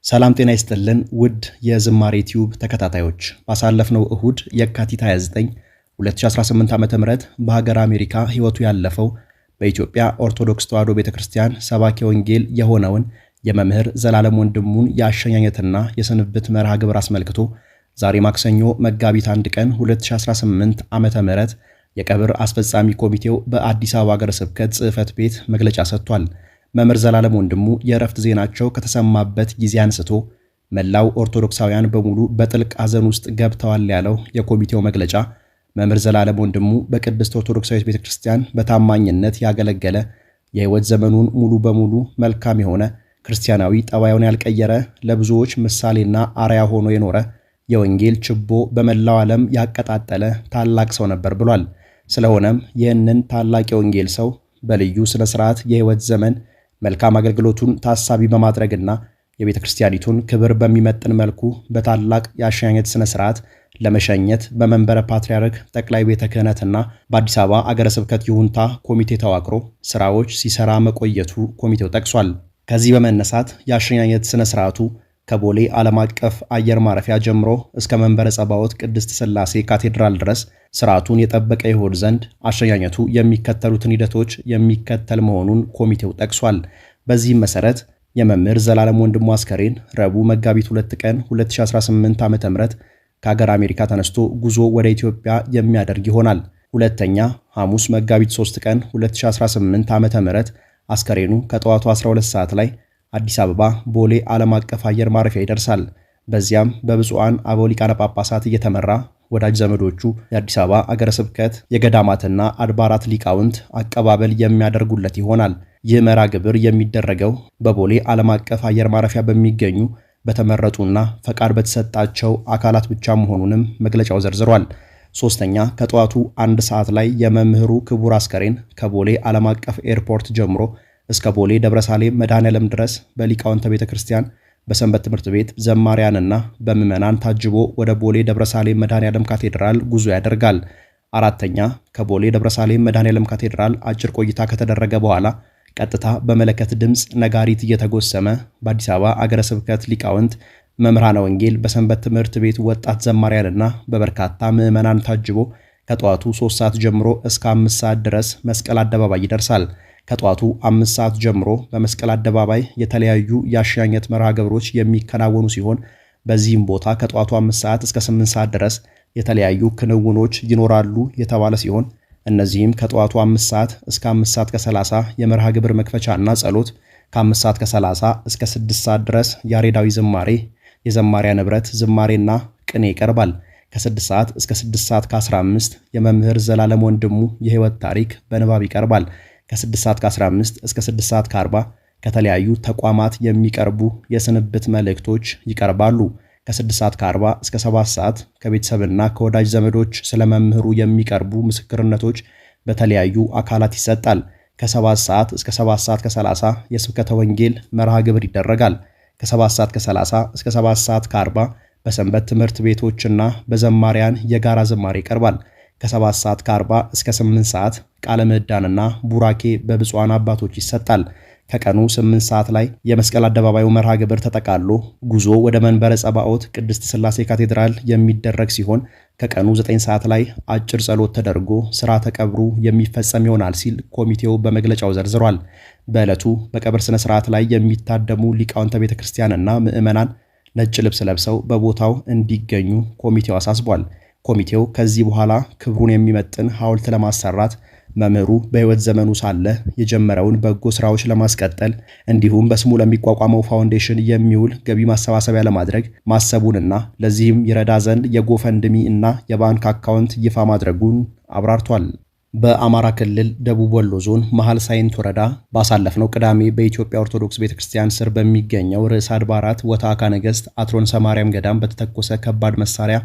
ሰላም ጤና ይስጥልን ውድ የዝማሬ ቲዩብ ተከታታዮች፣ ባሳለፍነው እሁድ የካቲት 29 2018 ዓ.ም በሀገር አሜሪካ ሕይወቱ ያለፈው በኢትዮጵያ ኦርቶዶክስ ተዋሕዶ ቤተክርስቲያን ሰባኪ ወንጌል የሆነውን የመምህር ዘላለም ወንድሙን የአሸኛኘትና የስንብት መርሃ ግብር አስመልክቶ ዛሬ ማክሰኞ መጋቢት 1 ቀን 2018 ዓ.ም የቀብር አስፈጻሚ ኮሚቴው በአዲስ አበባ ሀገረ ስብከት ጽሕፈት ቤት መግለጫ ሰጥቷል። መምህር ዘላለም ወንድሙ የእረፍት ዜናቸው ከተሰማበት ጊዜ አንስቶ መላው ኦርቶዶክሳውያን በሙሉ በጥልቅ ሐዘን ውስጥ ገብተዋል ያለው የኮሚቴው መግለጫ መምህር ዘላለም ወንድሙ በቅድስት ኦርቶዶክሳዊት ቤተክርስቲያን በታማኝነት ያገለገለ፣ የሕይወት ዘመኑን ሙሉ በሙሉ መልካም የሆነ ክርስቲያናዊ ጠባዩን ያልቀየረ፣ ለብዙዎች ምሳሌና አርአያ ሆኖ የኖረ፣ የወንጌል ችቦ በመላው ዓለም ያቀጣጠለ ታላቅ ሰው ነበር ብሏል። ስለሆነም ይህንን ታላቅ የወንጌል ሰው በልዩ ስነ ስርዓት የሕይወት ዘመን መልካም አገልግሎቱን ታሳቢ በማድረግና የቤተ ክርስቲያኒቱን ክብር በሚመጥን መልኩ በታላቅ የአሸኛኘት ስነ ስርዓት ለመሸኘት በመንበረ ፓትርያርክ ጠቅላይ ቤተ ክህነትና በአዲስ አበባ አገረ ስብከት ይሁንታ ኮሚቴ ተዋቅሮ ስራዎች ሲሰራ መቆየቱ ኮሚቴው ጠቅሷል። ከዚህ በመነሳት የአሸኛኘት ስነ ስርዓቱ ከቦሌ ዓለም አቀፍ አየር ማረፊያ ጀምሮ እስከ መንበረ ጸባዖት ቅድስት ሥላሴ ካቴድራል ድረስ ስርዓቱን የጠበቀ ይሆን ዘንድ አሸኛኘቱ የሚከተሉትን ሂደቶች የሚከተል መሆኑን ኮሚቴው ጠቅሷል። በዚህም መሰረት የመምህር ዘላለም ወንድሙ አስከሬን ረቡዕ መጋቢት 2 ቀን 2018 ዓ.ም ከሀገር አሜሪካ ተነስቶ ጉዞ ወደ ኢትዮጵያ የሚያደርግ ይሆናል። ሁለተኛ ሐሙስ መጋቢት 3 ቀን 2018 ዓ.ም አስከሬኑ ከጠዋቱ 12 ሰዓት ላይ አዲስ አበባ ቦሌ ዓለም አቀፍ አየር ማረፊያ ይደርሳል። በዚያም በብፁዓን አበው ሊቃነ ጳጳሳት እየተመራ ወዳጅ ዘመዶቹ፣ የአዲስ አበባ አገረ ስብከት የገዳማትና አድባራት ሊቃውንት አቀባበል የሚያደርጉለት ይሆናል። ይህ መርሃ ግብር የሚደረገው በቦሌ ዓለም አቀፍ አየር ማረፊያ በሚገኙ በተመረጡና ፈቃድ በተሰጣቸው አካላት ብቻ መሆኑንም መግለጫው ዘርዝሯል። ሶስተኛ ከጠዋቱ 1 ሰዓት ላይ የመምህሩ ክቡር አስከሬን ከቦሌ ዓለም አቀፍ ኤርፖርት ጀምሮ እስከ ቦሌ ደብረሳሌም መድኃኔዓለም ድረስ በሊቃውንተ ቤተ ክርስቲያን፣ በሰንበት ትምህርት ቤት ዘማሪያንና በምዕመናን ታጅቦ ወደ ቦሌ ደብረሳሌም መድኃኔዓለም ካቴድራል ጉዞ ያደርጋል። አራተኛ ከቦሌ ደብረሳሌም መድኃኔዓለም ካቴድራል አጭር ቆይታ ከተደረገ በኋላ ቀጥታ በመለከት ድምፅ ነጋሪት እየተጎሰመ በአዲስ አበባ አገረ ስብከት ሊቃውንት፣ መምህራነ ወንጌል፣ በሰንበት ትምህርት ቤት ወጣት ዘማሪያንና በበርካታ ምዕመናን ታጅቦ ከጠዋቱ 3 ሰዓት ጀምሮ እስከ 5 ሰዓት ድረስ መስቀል አደባባይ ይደርሳል። ከጠዋቱ 5 ሰዓት ጀምሮ በመስቀል አደባባይ የተለያዩ የአሸኛኘት መርሃ ግብሮች የሚከናወኑ ሲሆን በዚህም ቦታ ከጠዋቱ 5 ሰዓት እስከ 8 ሰዓት ድረስ የተለያዩ ክንውኖች ይኖራሉ የተባለ ሲሆን እነዚህም ከጠዋቱ 5 ሰዓት እስከ 5 ሰዓት ከ30 የመርሃ ግብር መክፈቻና ጸሎት፣ ከ5 ሰዓት ከ30 እስከ 6 ሰዓት ድረስ ያሬዳዊ ዝማሬ፣ የዘማሪያን ኅብረት ዝማሬና ቅኔ ይቀርባል። ከ6 ሰዓት እስከ 6 ሰዓት ከ15 የመምህር ዘላለም ወንድሙ የሕይወት ታሪክ በንባብ ይቀርባል። ከ6 ሰዓት ከ15 እስከ 6 ሰዓት ከ40 ከተለያዩ ተቋማት የሚቀርቡ የስንብት መልእክቶች ይቀርባሉ። ከ6 ሰዓት ከ40 እስከ 7 ሰዓት ከቤተሰብና ከወዳጅ ዘመዶች ስለ መምህሩ የሚቀርቡ ምስክርነቶች በተለያዩ አካላት ይሰጣል። ከ7 ሰዓት እስከ 7 ሰዓት ከ30 የስብከተ ወንጌል መርሃ ግብር ይደረጋል። ከ7 ሰዓት ከ30 እስከ 7 ሰዓት ከ40 በሰንበት ትምህርት ቤቶችና በዘማሪያን የጋራ ዝማሬ ይቀርባል። ከ7 ሰዓት ከ40 እስከ 8 ሰዓት ቃለ ምዕዳንና ቡራኬ በብፁዓን አባቶች ይሰጣል። ከቀኑ 8 ሰዓት ላይ የመስቀል አደባባዩ መርሃ ግብር ተጠቃሎ ጉዞ ወደ መንበረ ጸባዖት ቅድስት ሥላሴ ካቴድራል የሚደረግ ሲሆን ከቀኑ 9 ሰዓት ላይ አጭር ጸሎት ተደርጎ ሥርዓተ ቀብሩ የሚፈጸም ይሆናል ሲል ኮሚቴው በመግለጫው ዘርዝሯል። በዕለቱ በቀብር ሥነ ሥርዓት ላይ የሚታደሙ ሊቃውንተ ቤተ ክርስቲያንና ምዕመናን ነጭ ልብስ ለብሰው በቦታው እንዲገኙ ኮሚቴው አሳስቧል። ኮሚቴው ከዚህ በኋላ ክብሩን የሚመጥን ሐውልት ለማሰራት መምህሩ በሕይወት ዘመኑ ሳለ የጀመረውን በጎ ሥራዎች ለማስቀጠል እንዲሁም በስሙ ለሚቋቋመው ፋውንዴሽን የሚውል ገቢ ማሰባሰቢያ ለማድረግ ማሰቡንና ለዚህም ይረዳ ዘንድ የጎፈንድሚ እና የባንክ አካውንት ይፋ ማድረጉን አብራርቷል። በአማራ ክልል ደቡብ ወሎ ዞን መሃል ሳይንት ወረዳ ባሳለፍነው ቅዳሜ በኢትዮጵያ ኦርቶዶክስ ቤተክርስቲያን ስር በሚገኘው ርዕሰ አድባራት ወታካ ነገሥት አትሮንሰ ማርያም ገዳም በተተኮሰ ከባድ መሳሪያ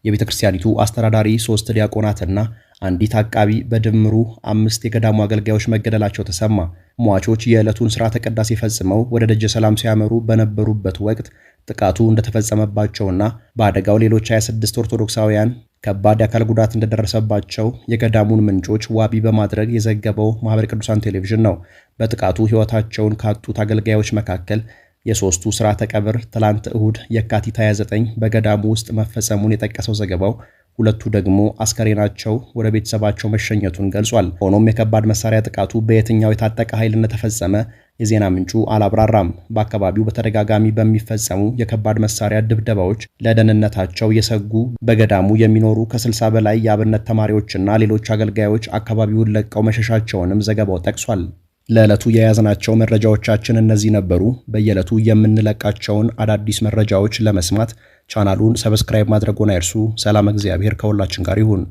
የቤተ ክርስቲያኒቱ አስተዳዳሪ 3 ዲያቆናትና አንዲት አቃቢ በድምሩ 5 የገዳሙ አገልጋዮች መገደላቸው ተሰማ። ሟቾች የዕለቱን ሥርዓተ ቅዳሴ ፈጽመው ወደ ደጀ ሰላም ሲያመሩ በነበሩበት ወቅት ጥቃቱ እንደተፈጸመባቸውና በአደጋው ሌሎች 26 ኦርቶዶክሳውያን ከባድ የአካል ጉዳት እንደደረሰባቸው የገዳሙን ምንጮች ዋቢ በማድረግ የዘገበው ማኅበረ ቅዱሳን ቴሌቪዥን ነው። በጥቃቱ ሕይወታቸውን ካጡት አገልጋዮች መካከል የሶስቱ ስርዓተ ቀብር ትላንት እሁድ የካቲት 29 በገዳሙ ውስጥ መፈጸሙን የጠቀሰው ዘገባው ሁለቱ ደግሞ አስከሬናቸው ወደ ቤተሰባቸው መሸኘቱን ገልጿል። ሆኖም የከባድ መሳሪያ ጥቃቱ በየትኛው የታጠቀ ኃይል እንደተፈጸመ የዜና ምንጩ አላብራራም። በአካባቢው በተደጋጋሚ በሚፈጸሙ የከባድ መሳሪያ ድብደባዎች ለደህንነታቸው የሰጉ በገዳሙ የሚኖሩ ከ60 በላይ የአብነት ተማሪዎችና ሌሎች አገልጋዮች አካባቢውን ለቀው መሸሻቸውንም ዘገባው ጠቅሷል። ለዕለቱ የያዝናቸው መረጃዎቻችን እነዚህ ነበሩ። በየዕለቱ የምንለቃቸውን አዳዲስ መረጃዎች ለመስማት ቻናሉን ሰብስክራይብ ማድረግዎን አይርሱ። ሰላም፣ እግዚአብሔር ከሁላችን ጋር ይሁን።